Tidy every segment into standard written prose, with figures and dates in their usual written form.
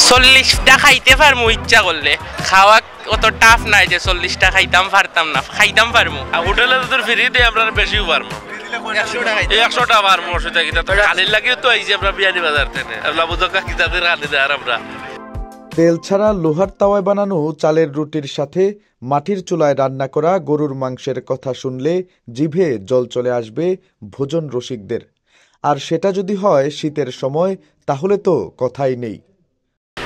40টা খাইতে পারমু ইচ্ছা করলে, খাওয়া অত টাফ নাই যে 40টা খাইতাম পারতাম না, খাইতাম পারমু। হোটেলে তো ফ্রি দিয়ে আমরা বেশিও পারবো, 100টা পারবো অসুবিধা কি। খালির লাগিও তো আইছি আমরা বিয়ানি বাজার থেকে, বুঝকা কিতাদের খালি দেয় আমরা। তেল ছাড়া লোহার তাওয়ায় বানানো চালের রুটির সাথে মাটির চুলায় রান্না করা গরুর মাংসের কথা শুনলে জিভে জল চলে আসবে ভোজন রসিকদের। আর সেটা যদি হয় শীতের সময়, তাহলে তো কথাই নেই।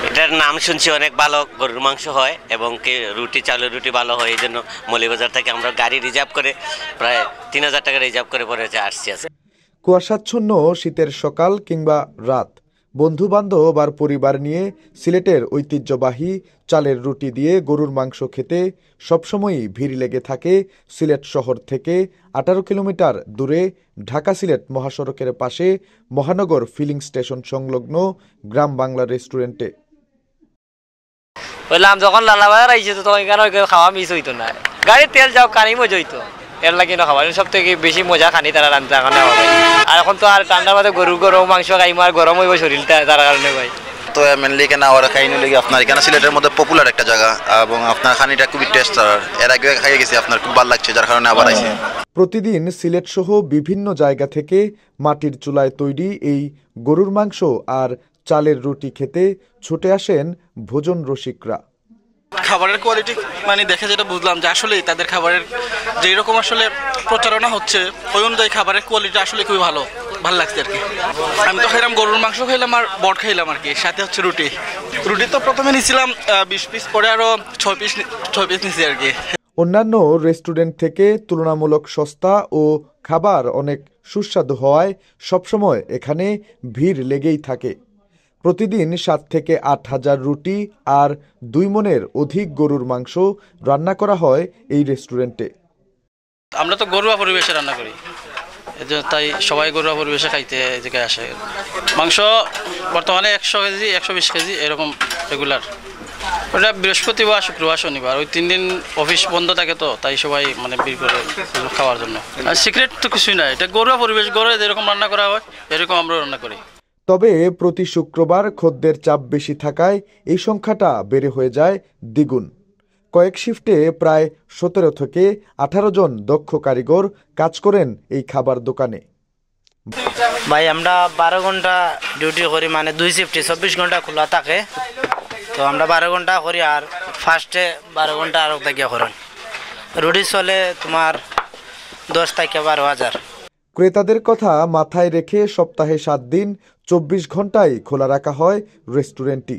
এটার নাম শুনছি অনেক ভালো গরুর মাংস হয় এবং রুটি, চালের রুটি ভালো হয়। এই জন্য মৌলভীবাজার থেকে আমরা গাড়ি রিজার্ভ করে প্রায় 3000 টাকা রিজার্ভ করে পরে আসছি। কুয়াশাচ্ছন্ন শীতের সকাল কিংবা রাত, বন্ধু বান্ধব আর পরিবার নিয়ে সিলেটের ঐতিহ্যবাহী চালের রুটি দিয়ে গরুর মাংস খেতে সবসময়ই ভিড় লেগে থাকে সিলেট শহর থেকে 18 কিলোমিটার দূরে ঢাকা সিলেট মহাসড়কের পাশে মহানগর ফিলিং স্টেশন সংলগ্ন গ্রাম বাংলা রেস্টুরেন্টে। বললাম যখন লালাবাজার আইছে তো তখন এখানে খাওয়া মিস হইতো না, গাড়ির তেল যাও কানি মজা হইতো, এর লাগে না খাওয়া সব থেকে বেশি মজা খানি তারা রান্না কারণে। আর এখন তো আর ঠান্ডার মধ্যে গরম মাংস খাইমো আর গরম হইব শরীরটা, তার কারণে ভাই তো মেনলি কেনা ওরা খাইনি লেগে আপনার এখানে সিলেটের মধ্যে পপুলার একটা জায়গা এবং আপনার খানিটা খুবই টেস্ট। এর আগে খাইয়ে গেছি, আপনার খুব ভালো লাগছে, যার কারণে আবার আইছি। প্রতিদিন সিলেট সহ বিভিন্ন জায়গা থেকে মাটির চুলায় তৈরি এই গরুর মাংস আর চালের রুটি খেতে ছুটে আসেন ভোজন রসিকরা। খাবারের কোয়ালিটি মানে দেখে যেটা বুঝলাম যে আসলে তাদের খাবারের যেই রকম আসলে প্রচারণা হচ্ছে ওই অনুযায়ী খাবারের কোয়ালিটি আসলে খুবই ভালো লাগছে আর কি। আমি তো খাইলাম গরুর মাংস খাইলাম আর বট খাইলাম আর কি, সাথে হচ্ছে রুটি তো প্রথমে নিয়েছিলাম 20 পিস, পরে আরো 6 পিস নিয়েছি আর কি। অন্যান্য রেস্টুরেন্ট থেকে তুলনামূলক সস্তা ও খাবার অনেক সুস্বাদু হওয়ায় সবসময় এখানে ভিড় লেগেই থাকে। প্রতিদিন 7 থেকে 8 হাজার রুটি আর 2 মণের অধিক গরুর মাংস রান্না করা হয় এই রেস্টুরেন্টে। আমরা তো ঘরোয়া পরিবেশে রান্না করি, তাই সবাই ঘরোয়া পরিবেশে খাইতে জায়গায় আসে। মাংস বর্তমানে 100 কেজি 120 কেজি এরকম রেগুলার। ওটা বৃহস্পতিবার, শুক্রবার, শনিবার ওই 3 দিন অফিস বন্ধ থাকে, তো তাই সবাই মানে ভিড় করে খাওয়ার জন্য। আর সিক্রেট তো কিছুই নাই, এটা ঘরোয়া পরিবেশ, ঘরে যেরকম রান্না করা হয় এরকম আমরা রান্না করি। তবে প্রতি শুক্রবার খদ্দের চাপ বেশি থাকায় এই সংখ্যাটা বেড়ে হয়ে যায় দ্বিগুণ। কয়েক শিফটে প্রায় 17 থেকে 18 জন দক্ষ কারিগর কাজ করেন এই খাবার দোকানে। ভাই আমরা 12 ঘন্টা ডিউটি করি, মানে 2 শিফটে 24 ঘন্টা খোলা থাকে, তো আমরা 12 ঘন্টা করি আর ফার্স্টে 12 ঘন্টা আরো থাকিয়া করেন। রুটি চলে তোমার 10 থেকে 12,000। ক্রেতাদের কথা মাথায় রেখে সপ্তাহে 7 দিন 24 ঘন্টায় খোলা রাখা হয় রেস্টুরেন্টটি।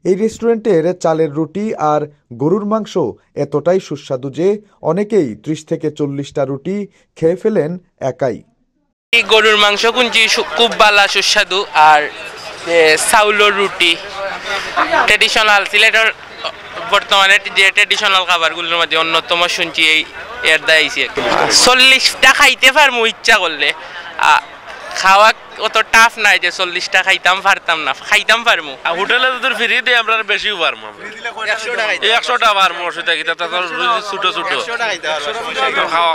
এই রেস্টুরেন্টের চালের রুটি আর গরুর মাংস এতটাই সুস্বাদু যে অনেকেই 30 থেকে 40টা রুটি খেয়ে ফেলেন একাই। এই গরুর মাংস কুঞ্চি খুব ভালো সুস্বাদু, আর চাউলের রুটি ট্রেডিশনাল সিলেটের বর্তমানে যে ট্রেডিশনাল খাবারগুলোর মধ্যে অন্যতম শুনছি এই এর দাইছে। 40টা খাইতে পারমু ইচ্ছা করলে, খাওয়া অত টাফ নাই যে 40টা খাইতাম পারতাম না, খাইতাম পারমু। হোটেলে তো ফ্রি দিয়ে আমরা বেশিও পারবো, 100টা পারবো অসুবিধা কি। ছোট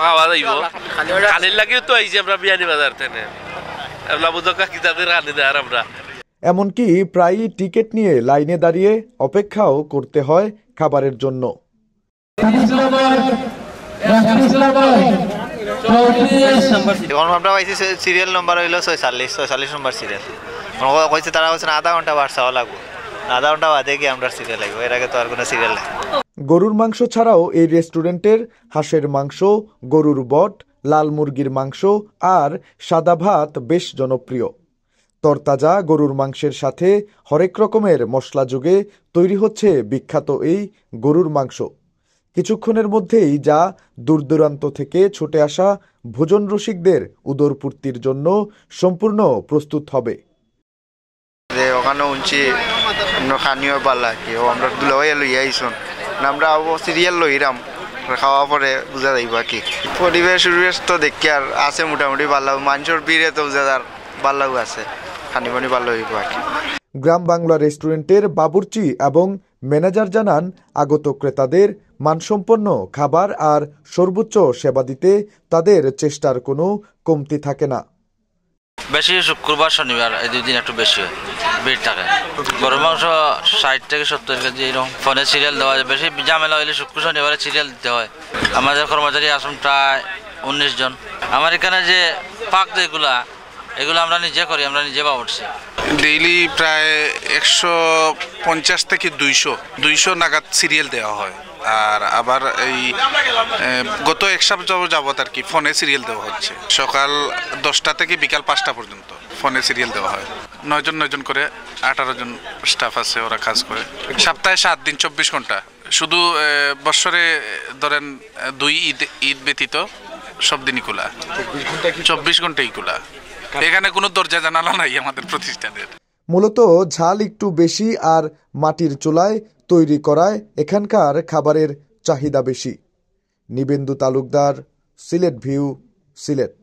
খাওয়া যাইব। খালির লাগিও তো আইছি আমরা বিয়ানি বাজার থেকে, বুঝকা কিতাদের খালি দেয় আমরা। এমনকি প্রায়ই টিকিট নিয়ে লাইনে দাঁড়িয়ে অপেক্ষাও করতে হয় খাবারের জন্য। আমরা পাইছি সিরিয়াল নাম্বার হইল 46 নম্বর সিরিয়াল। কইছে তারা বলছে আধা ঘন্টা বাড়ছাও লাগবো, আধা ঘন্টা বাদে কি আমরা সিরিয়াল লাগবো, এর আগে তো আর কোনো সিরিয়াল নেই। গরুর মাংস ছাড়াও এই রেস্টুরেন্টের হাঁসের মাংস, গরুর বট, লাল মুরগির মাংস আর সাদা ভাত বেশ জনপ্রিয়। তরতাজা গরুর মাংসের সাথে হরেক রকমের মশলা যোগে তৈরি হচ্ছে বিখ্যাত এই গরুর মাংস। কিছুক্ষণের মধ্যেই যা দূরদূরান্ত থেকে ছুটে আসা ভোজন রসিকদের উদরপূর্তির জন্য সম্পূর্ণ প্রস্তুত হবে। ওখানে উঞ্চি খানিও পালা কি আমরা দুলাই লইয়া আইসুন, আমরা সিরিয়াল লইরাম, খাওয়া পরে বুঝা যাইবা কি। পরিবেশ তো দেখি আর আছে মোটামুটি ভালো, মানুষের ভিড়ে তো বুঝা ভালো আছে, খানিপানি ভালো হইব আর কি। গ্রাম বাংলা রেস্টুরেন্টের বাবুর্চি এবং ম্যানেজার জানান, আগত ক্রেতাদের মানসম্পন্ন খাবার আর সর্বোচ্চ সেবা দিতে তাদের চেষ্টার কোনো কমতি থাকে না। বেশি শুক্রবার শনিবার এই 2 দিন একটু বেশি হয়, ভিড় থাকে। গরুর মাংস 60 থেকে 70 কেজি এরকম। ফোনে সিরিয়াল দেওয়া যায়, বেশি ঝামেলা হইলে শুক্র শনিবারে সিরিয়াল দিতে হয়। আমাদের কর্মচারী আসুন প্রায় 19 জন। আমার এখানে যে পাক যেগুলো এগুলো আমরা নিজে করি, আমরা নিজে বাবুর্চি। ডেইলি প্রায় 150 থেকে 200 নাগাদ সিরিয়াল দেওয়া হয়। আর আবার এই গত 1 সপ্তাহ যাবত আর কি ফোনে সিরিয়াল দেওয়া হচ্ছে। সকাল 10টা থেকে বিকাল 5টা পর্যন্ত ফোনে সিরিয়াল দেওয়া হয়। 9 জন করে 18 জন স্টাফ আছে, ওরা কাজ করে। সপ্তাহে 7 দিন 24 ঘন্টা। শুধু বছরে ধরেন 2 ঈদ ব্যতীত সব দিনই খোলা, 24 ঘন্টাই খোলা। এখানে কোনো দরজা জানালা নাই আমাদের প্রতিষ্ঠানের। মূলত ঝাল একটু বেশি আর মাটির চুলায় তৈরি করায় এখানকার খাবারের চাহিদা বেশি। নিবেন্দু তালুকদার, সিলেট ভিউ, সিলেট।